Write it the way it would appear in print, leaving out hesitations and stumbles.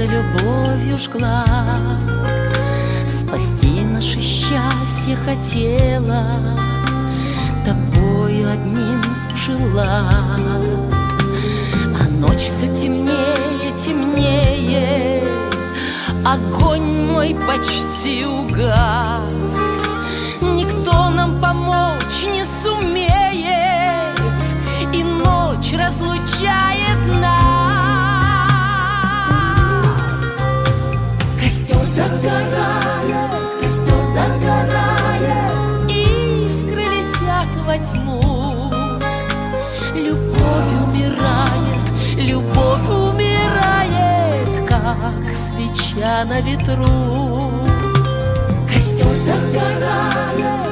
за любовью жгла, спасти наше счастье хотела, тобою одним жила. А ночь все темнее, темнее, огонь мой почти угас. Никто нам помочь не сумеет, и ночь разлучает нас. Костер догорает, костер догорает, искры летят во тьму. Любовь умирает, как свеча на ветру. Костер догорает,